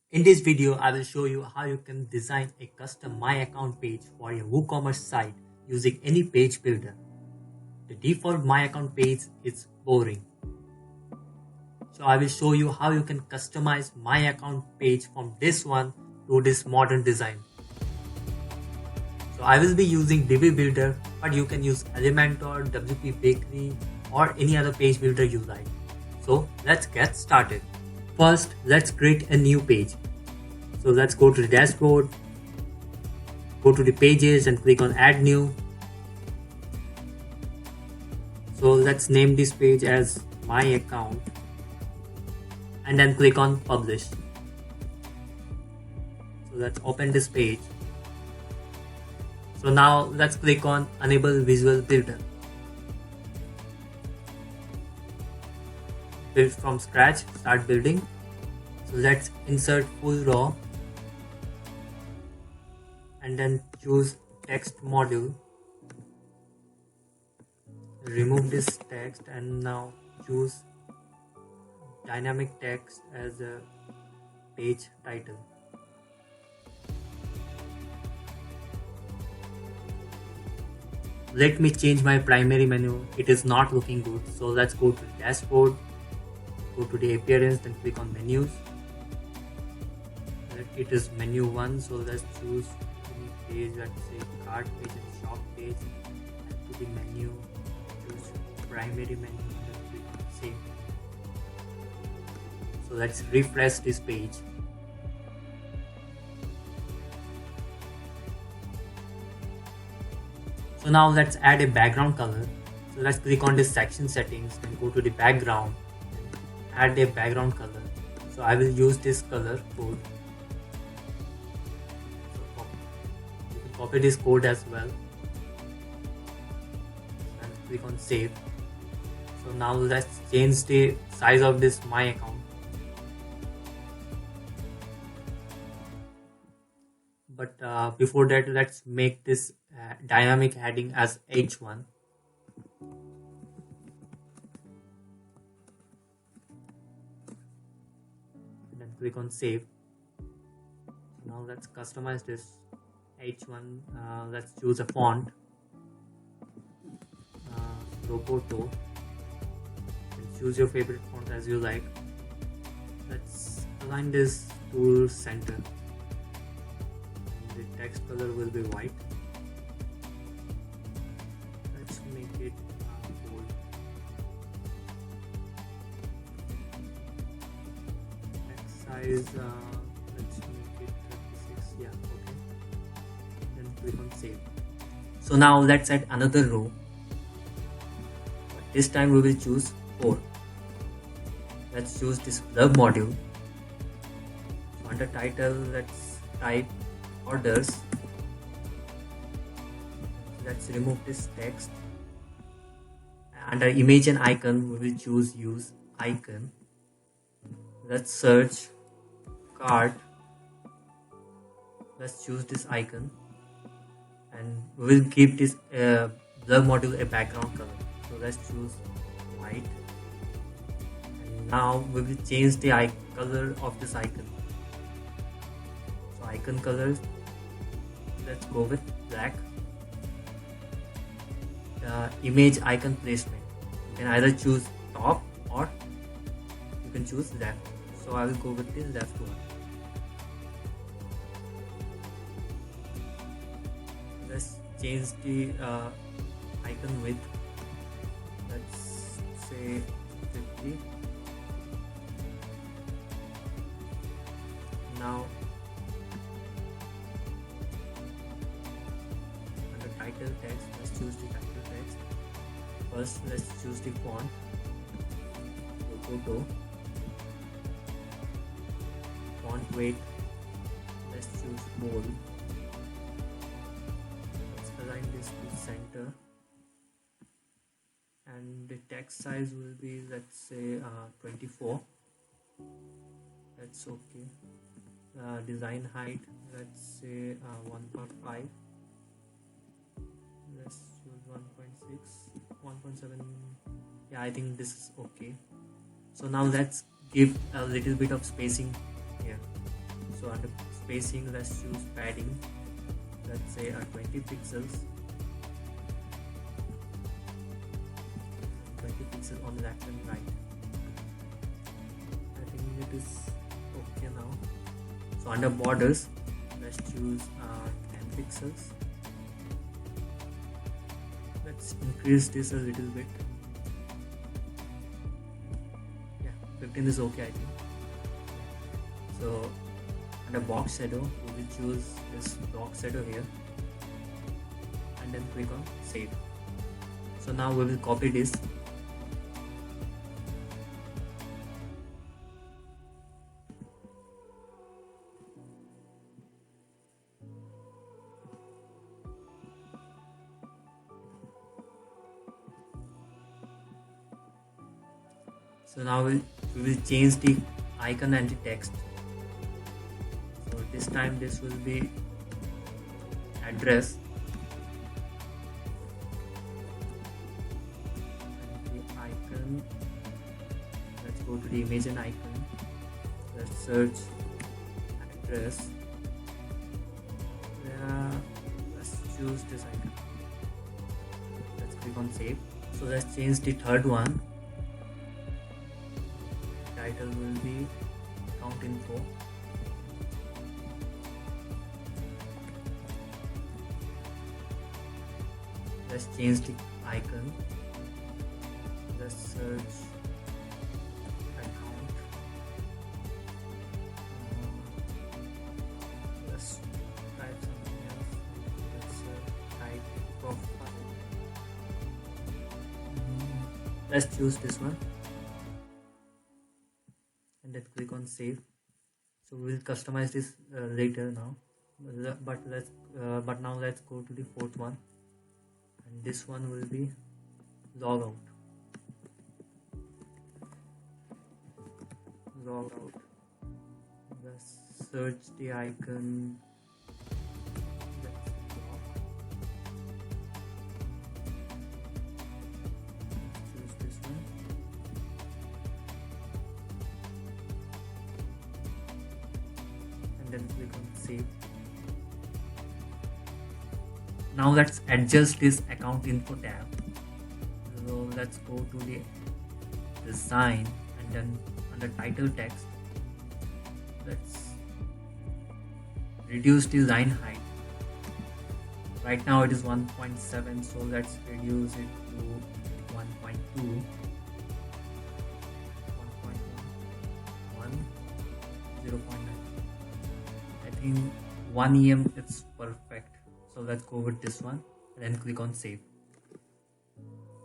In this video, I will show you how you can design a custom My Account page for your WooCommerce site using any page builder. The default My Account page is boring. So I will show you how you can customize My Account page from this one to this modern design. So I will be using Divi Builder, but you can use Elementor, WP Bakery, or any other page builder you like. So let's get started. First, let's create a new page. So let's go to the dashboard, go to the pages and click on add new. So let's name this page as my account and then click on publish. So let's open this page. So now let's click on enable visual builder. Build from scratch, start building. So let's insert full raw and then choose text module. Remove this text and now choose dynamic text as a page title. Let me change my primary menu. It is not looking good. So let's go to the dashboard, go to the appearance, then click on menus. It is menu 1, so let's choose any page, let's say cart page and shop page. And to the menu, choose primary menu and then click on save. So let's refresh this page. So now let's add a background color. So let's click on this section settings and go to the background and add a background color. So I will use this color code. So you can copy this code as well and click on save. So now let's change the size of this my account. But before that, let's make this dynamic heading as H1. And then click on save. Now let's customize this H1. Let's choose a font, Roboto, and choose your favorite font as you like. Let's align this to center. The text color will be white. Let's make it bold. Text size, let's make it 36. Yeah, okay. Then click on save. So now let's add another row. But this time we will choose 4. Let's choose this blurb module. So under title, let's type orders. Let's remove this text. Under image and icon, we will choose use icon. Let's search cart. Let's choose this icon and we will give this blur module a background color. So let's choose white. And now we will change the color of this icon. So icon colors, let's go with black. Image icon placement, you can either choose top or you can choose left. So I will go with the left one. Let's change the icon width. Let's say 50. Now title text, let's choose the title text. First, let's choose the font, Roboto. Font weight, let's choose bold. Let's align this to center. And the text size will be, let's say 24. That's okay. Design height, let's say 1.5. Let's choose 1.6, 1.7. Yeah, I think this is okay. So now let's give a little bit of spacing here. So under spacing, let's choose padding, let's say 20 pixels, 20 pixels on left and right. I think it is okay now. So under borders, let's choose 10 pixels. Let's increase this a little bit. Yeah, 15 is okay, I think. So under box shadow, we will choose this box shadow here and then click on save. So now we will copy this. So now we will change the icon and the text. So this time this will be address, and the icon, let's go to the image and icon, let's search address. Let's choose this icon, let's click on save. So let's change the third one. Title will be account info. Let's change the icon. Let's search account. Let's type something else. Let's type profile. Let's choose this one. And then click on save. So we'll customize this later now, but now let's go to the fourth one, and this one will be log out. Let's search the icon. Choose this one. And then click on save. Now let's adjust this account info tab. So let's go to the design and then under title text, let's reduce the line height. Right now it is 1.7, so let's reduce it to 1.2, 1.1, 0.9. I think 1 EM it's perfect. So let's go with this one and then click on save.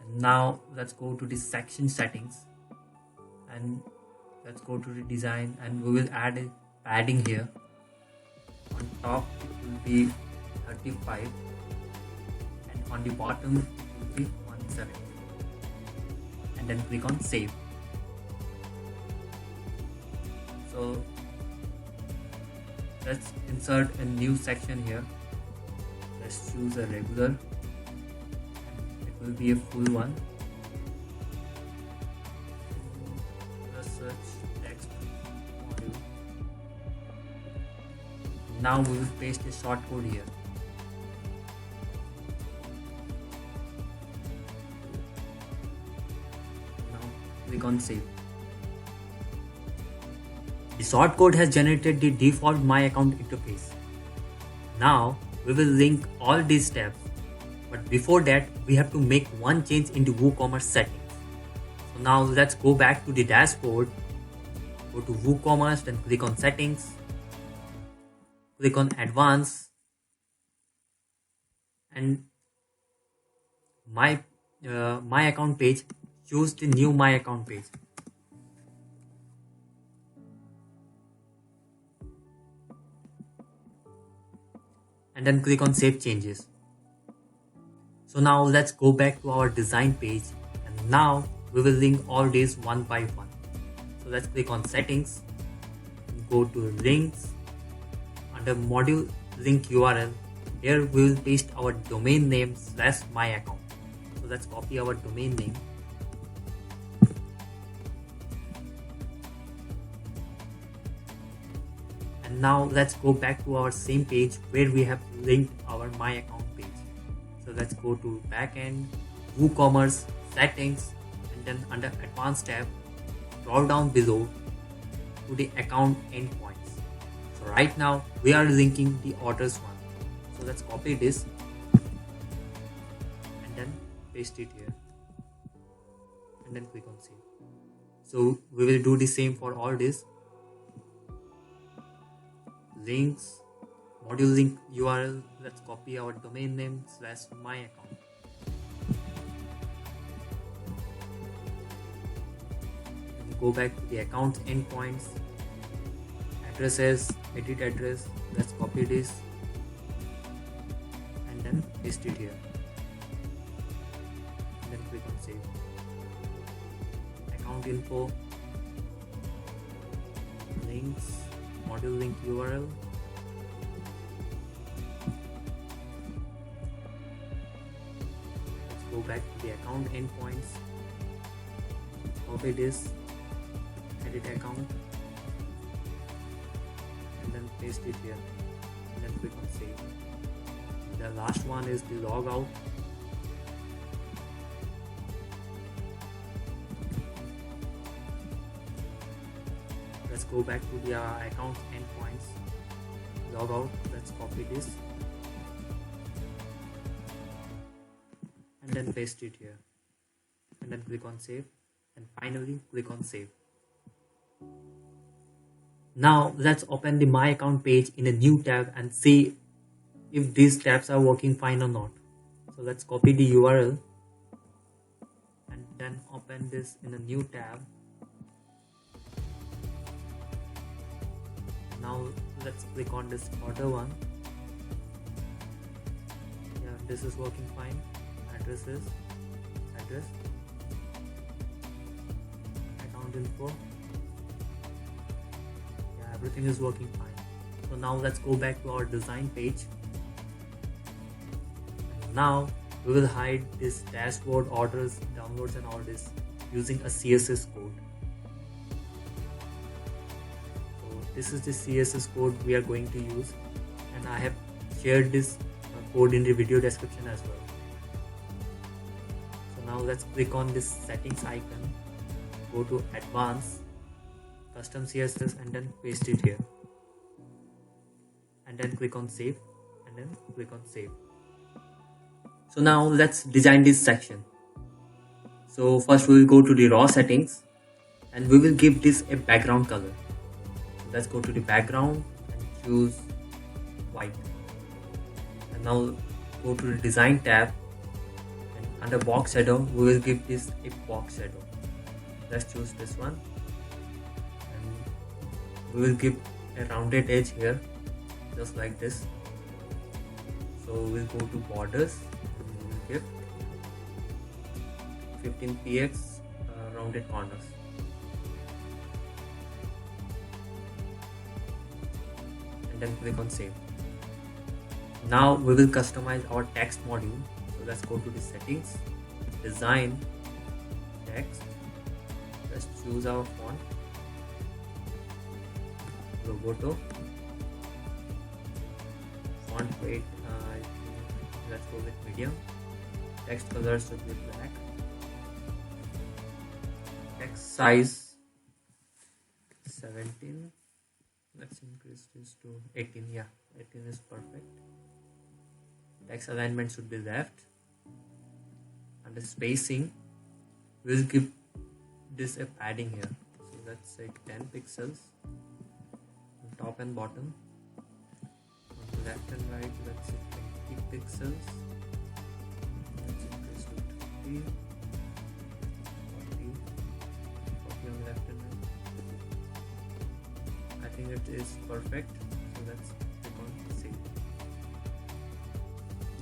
And now let's go to the section settings and let's go to the design, and we will add a padding here. On top it will be 35 and on the bottom it will be 17, and then click on save. So let's insert a new section here. Let's choose a regular, it will be a full one. Let's search text module. Now we will paste a short code here. Now click on save. The short code has generated the default My Account interface. Now we will link all these tabs, but before that we have to make one change in the WooCommerce settings. So now let's go back to the dashboard, go to WooCommerce, then click on settings, click on advanced, and my account page, choose the new My Account page. And then click on save changes. So now let's go back to our design page, and now we will link all these one by one. So let's click on settings, go to links, under module link URL, here we will paste our domain name / my account. So let's copy our domain name. And And now let's go back to our same page where we have linked our my account page. So let's go to backend, WooCommerce, settings, and then under advanced tab, scroll down below to the account endpoints. So right now we are linking the orders one. So let's copy this and then paste it here and then click on save. So we will do the same for all this. Links, module link URL, let's copy our domain name / my account. And go back to the account endpoints, addresses, edit address, let's copy this and then paste it here and then click on save. Account info, links, module link URL, let's go back to the account endpoints, copy this, edit account and then paste it here and then click on save. The last one is the logout. Let's go back to the account endpoints, logout, let's copy this and then paste it here and then click on save and finally click on save. Now let's open the my account page in a new tab and see if these tabs are working fine or not. So let's copy the URL and then open this in a new tab. Now let's click on this order one. Yeah, this is working fine. Address, account info. Yeah, everything is working fine. So now let's go back to our design page. Now we will hide this dashboard, orders, downloads and all this using a CSS code. This is the CSS code we are going to use and I have shared this code in the video description as well. So now let's click on this settings icon, go to advanced, custom CSS and then paste it here and then click on save and then click on save. So now let's design this section. So first we will go to the raw settings and we will give this a background color. Let's go to the background and choose white and now go to the design tab and under box shadow we will give this a box shadow. Let's choose this one and we will give a rounded edge here just like this. So we'll go to borders and we will give 15 px rounded corners. Then click on save. Now we will customize our text module. So let's go to the settings, design, text. Let's choose our font, Roboto. Font weight, let's go with medium. Text color should be black. Text size 17. Let's increase this to 18. Yeah, 18 is perfect. Text alignment should be left. Under spacing, we'll give this a padding here. So let's say 10 pixels on top and bottom. On the left and right, let's say 20 pixels. Let's increase to 30, 40 on left and right. I think it is perfect, so let's click on save.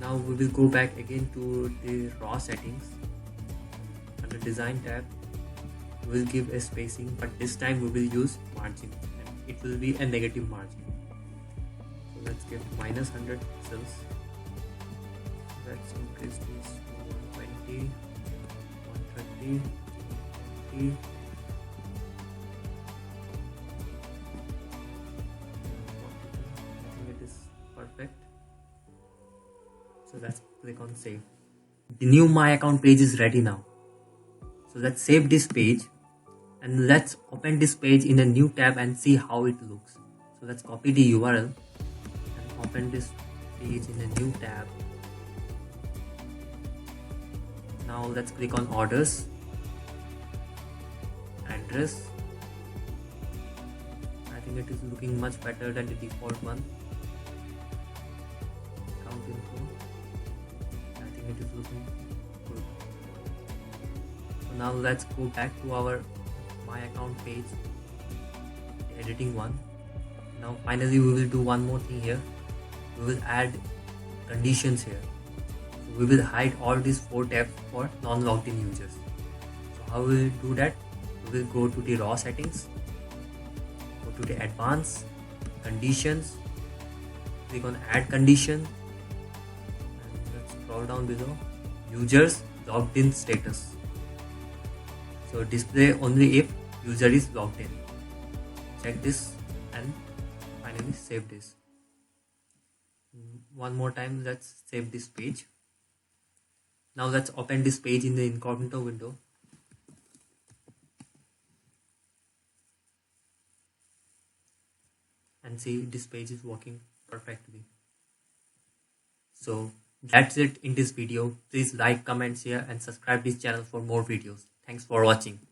Now we will go back again to the raw settings. Under design tab we will give a spacing, but this time we will use margin and it will be a negative margin. So let's give -100 pixels. Let's increase this to 120, 130, 140, Perfect. So let's click on save. The new my account page is ready now. So let's save this page and let's open this page in a new tab and see how it looks. So let's copy the URL and open this page in a new tab. Now let's click on orders, address. I think it is looking much better than the default one. Account info. I think it is looking good. So now let's go back to our my account page, the editing one. Now finally we will do one more thing here. We will add conditions here. So we will hide all these 4 tabs for non-logged in users. So how we will do that? We will go to the raw settings, go to the advanced conditions, click on add condition, and let's scroll down below, users logged in status. So display only if user is logged in. Check this and finally save this. One more time, let's save this page. Now let's open this page in the incognito window. And see, this page is working perfectly. So that's it in this video. Please like, comment, share and subscribe this channel for more videos. Thanks for watching.